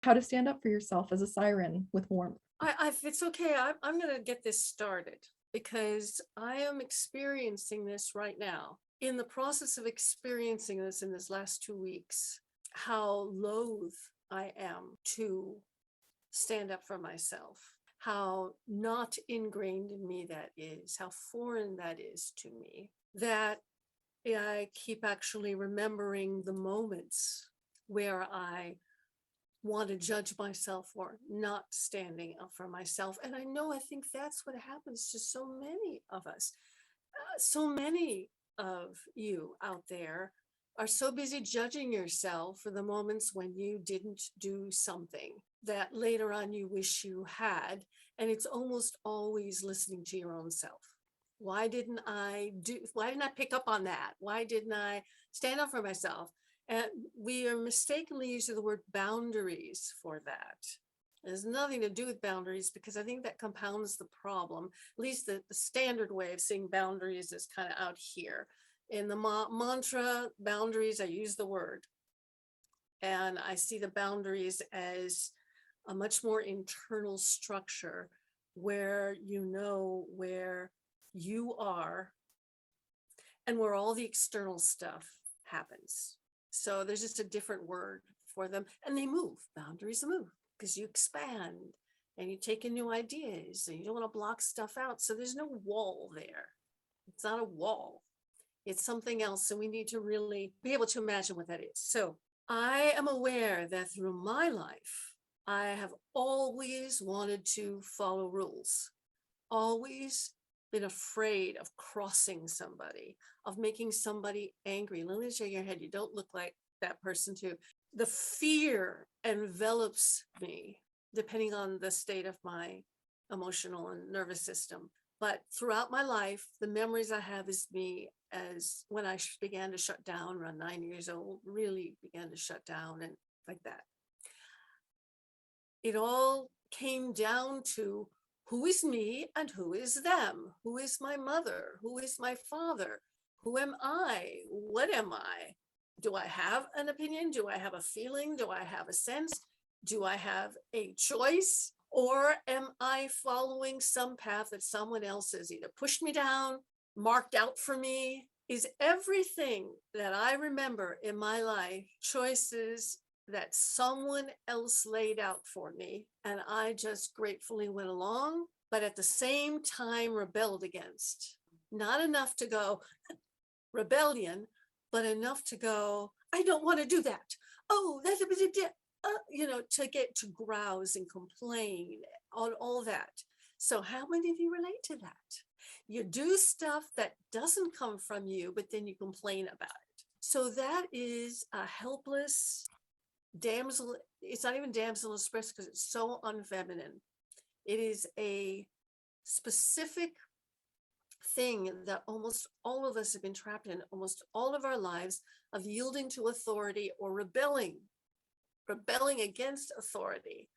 how to stand up for yourself as a siren with warmth. If it's okay, I'm going to get this started because I am experiencing this right now. In the process of experiencing this in this last 2 weeks, how loath I am to stand up for myself, how not ingrained in me that is, how foreign that is to me, that I keep actually remembering the moments where I want to judge myself for not standing up for myself. And I think that's what happens to so many of us. So many of you out there are so busy judging yourself for the moments when you didn't do something that later on you wish you had. And it's almost always listening to your own self. Why didn't I pick up on that? Why didn't I stand up for myself? And we are mistakenly using the word boundaries for that. It has nothing to do with boundaries because I think that compounds the problem. At least the standard way of seeing boundaries is kind of out here. In the mantra boundaries, I use the word. And I see the boundaries as a much more internal structure where you know where you are and where all the external stuff happens. So there's just a different word for them, and they move. Boundaries move because you expand and you take in new ideas and you don't want to block stuff out. So there's no wall there. It's not a wall. It's something else. So we need to really be able to imagine what that is. So I am aware that through my life, I have always wanted to follow rules, always been afraid of crossing somebody, of making somebody angry. Lily, shake your head. You don't look like that person too. The fear envelops me depending on the state of my emotional and nervous system. But throughout my life, the memories I have is me as when I began to shut down around 9 years old, really began to shut down and like that. It all came down to who is me and who is them? Who is my mother? Who is my father? Who am I? What am I? Do I have an opinion? Do I have a feeling? Do I have a sense? Do I have a choice? Or am I following some path that someone else has either pushed me down, marked out for me? Is everything that I remember in my life choices that someone else laid out for me, and I just gratefully went along, but at the same time rebelled against? Not enough to go rebellion, but enough to go, I don't want to do that. Oh, that's to get to grouse and complain, all that. So how many of you relate to that? You do stuff that doesn't come from you, but then you complain about it. So that is a helpless damsel. It's not even damsel in distress because it's so unfeminine. It is a specific thing that almost all of us have been trapped in almost all of our lives, of yielding to authority or rebelling against authority.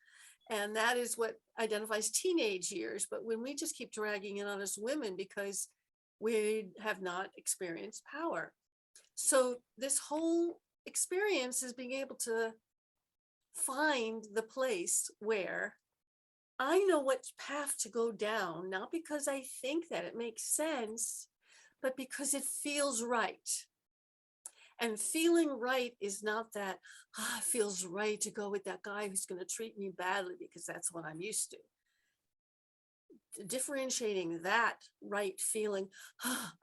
And that is what identifies teenage years. But when we just keep dragging it on as women because we have not experienced power. So this whole experience is being able to find the place where I know what path to go down, not because I think that it makes sense, but because it feels right. And feeling right is not that, it feels right to go with that guy who's going to treat me badly because that's what I'm used to. Differentiating that right feeling,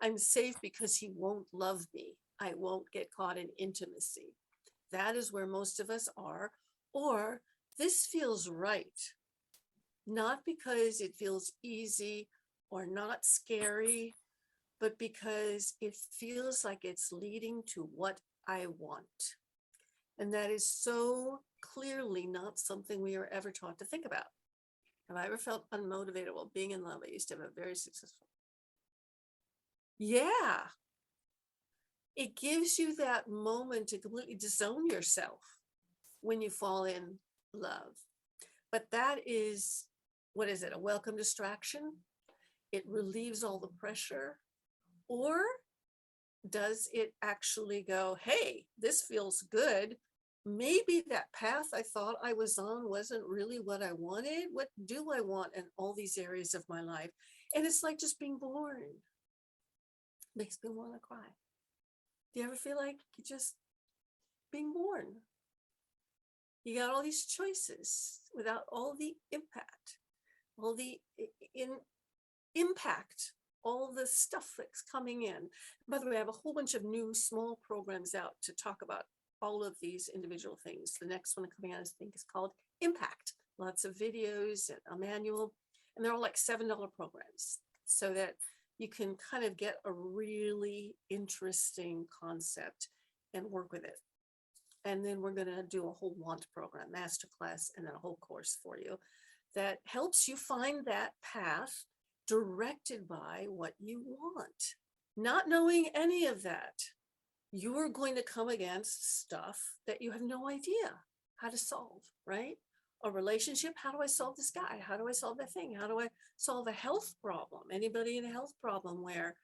I'm safe because he won't love me. I won't get caught in intimacy. That is where most of us are. Or this feels right, not because it feels easy or not scary, but because it feels like it's leading to what I want. And that is so clearly not something we are ever taught to think about. Have I ever felt unmotivated while being in love? I used to have a very successful. Yeah. It gives you that moment to completely disown yourself when you fall in love. But that is, what is it? A welcome distraction? It relieves all the pressure. Or does it actually go, hey, this feels good. maybe that path I thought I was on wasn't really what I wanted. What do I want in all these areas of my life? And it's like just being born makes me want to cry. Do you ever feel like you're just being born? You got all these choices without all the impact, all the impact, all the stuff that's coming in. By the way, I have a whole bunch of new small programs out to talk about all of these individual things. The next one coming out, I think, is called Impact. Lots of videos and a manual, and they're all like $7 programs, so that you can kind of get a really interesting concept and work with it. And then we're going to do a whole want program, Masterclass, and then a whole course for you that helps you find that path directed by what you want. Not knowing any of that, you're going to come against stuff that you have no idea how to solve, right? A relationship, how do I solve this guy? How do I solve that thing? How do I solve a health problem? Anybody in a health problem where,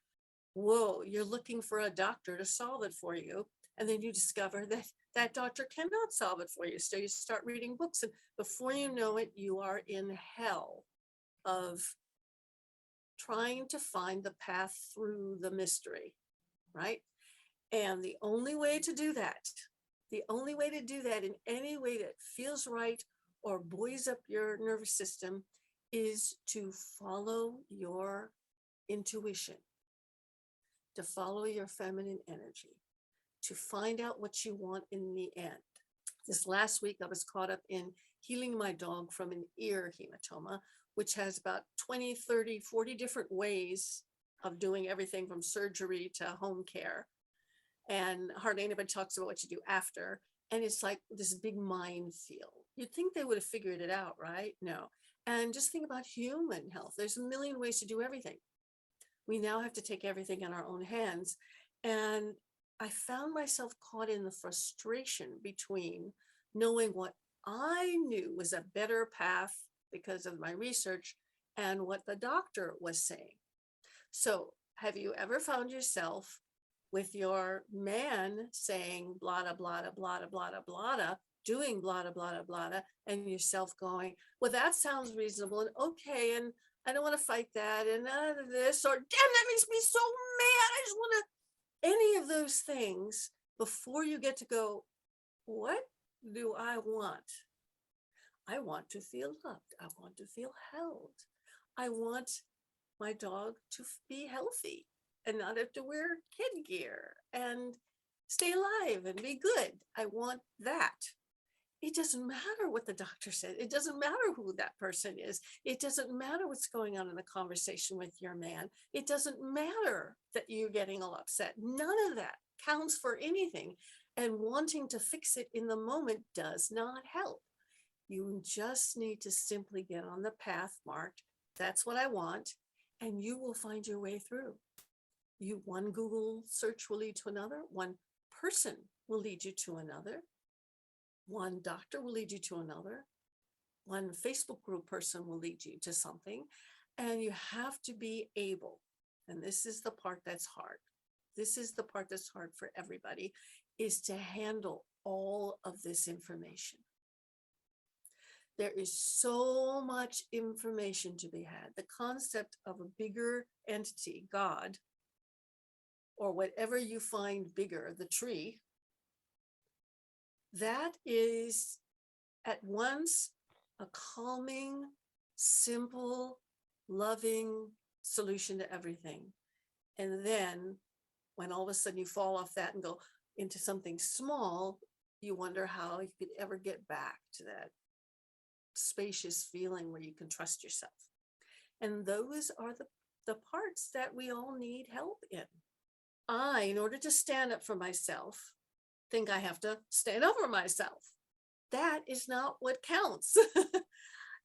whoa, you're looking for a doctor to solve it for you, and then you discover that that doctor cannot solve it for you. So you start reading books, and before you know it, you are in hell of trying to find the path through the mystery, right? And the only way to do that, in any way that feels right or buoys up your nervous system, is to follow your intuition, to follow your feminine energy, to find out what you want in the end. This last week, I was caught up in healing my dog from an ear hematoma, which has about 20, 30, 40 different ways of doing everything from surgery to home care. And hardly anybody talks about what you do after. And it's like this big minefield. You'd think they would have figured it out, right? No. And just think about human health. There's a million ways to do everything. We now have to take everything in our own hands. And I found myself caught in the frustration between knowing what I knew was a better path because of my research and what the doctor was saying. So have you ever found yourself with your man saying blah, blah, blah, blah, blah, blah, blah, doing blah, blah, blah, blah, and yourself going, well, that sounds reasonable and okay, and I don't want to fight that, and this, or damn, that makes me so mad, I just want to, any of those things, before you get to go, what do I want? I want to feel loved. I want to feel held. I want my dog to be healthy and not have to wear kid gear and stay alive and be good. I want that. It doesn't matter what the doctor said. It doesn't matter who that person is. It doesn't matter what's going on in the conversation with your man. It doesn't matter that you're getting all upset. None of that counts for anything. And wanting to fix it in the moment does not help. You just need to simply get on the path marked. That's what I want. And you will find your way through. One Google search will lead to another. One person will lead you to another. One doctor will lead you to another. One Facebook group person will lead you to something. And you have to be able, and this is the part that's hard. This is the part that's hard for everybody, is to handle all of this information. There is so much information to be had. The concept of a bigger entity, God, or whatever you find bigger, the tree, that is at once a calming, simple, loving solution to everything. And then when all of a sudden you fall off that and go into something small, you wonder how you could ever get back to that spacious feeling where you can trust yourself. And those are the parts that we all need help in. In order to stand up for myself, think I have to stand up for myself. That is not what counts.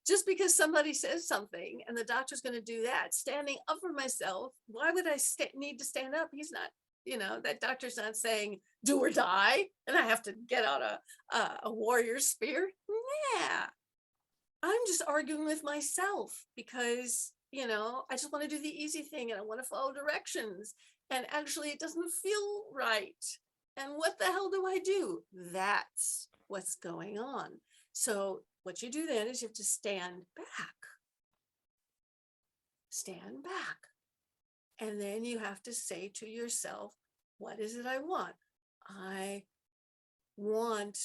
Just because somebody says something and the doctor's going to do that, standing up for myself, why would I need to stand up? He's not, that doctor's not saying do or die and I have to get out a warrior spear. Yeah. I'm just arguing with myself because, I just want to do the easy thing and I want to follow directions. And actually, it doesn't feel right. And what the hell do I do? That's what's going on. So what you do then is you have to stand back. Stand back. And then you have to say to yourself, what is it I want? I want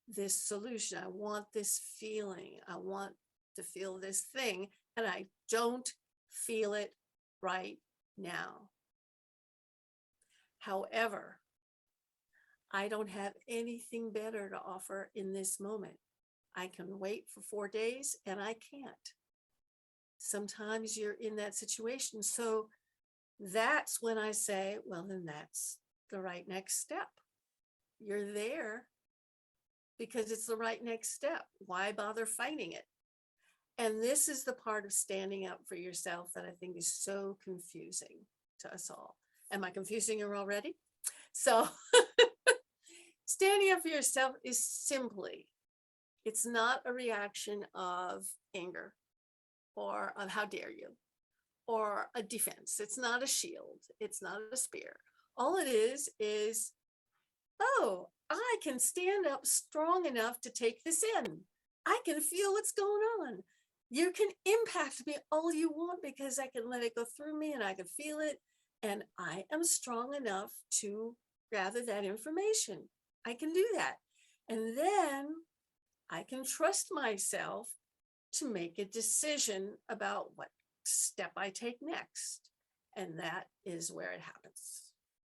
this solution. I want this feeling. I want to feel this thing, and I don't feel it right now. However, I don't have anything better to offer in this moment. I can wait for 4 days and I can't. Sometimes you're in that situation. So that's when I say, well, then that's the right next step. You're there because it's the right next step. Why bother fighting it? And this is the part of standing up for yourself that I think is so confusing to us all. Am I confusing you already? So standing up for yourself is simply, it's not a reaction of anger or of how dare you, or a defense. It's not a shield. It's not a spear. All it is, oh, I can stand up strong enough to take this in. I can feel what's going on. You can impact me all you want because I can let it go through me and I can feel it. And I am strong enough to gather that information. I can do that. And then I can trust myself to make a decision about what step I take next. And that is where it happens.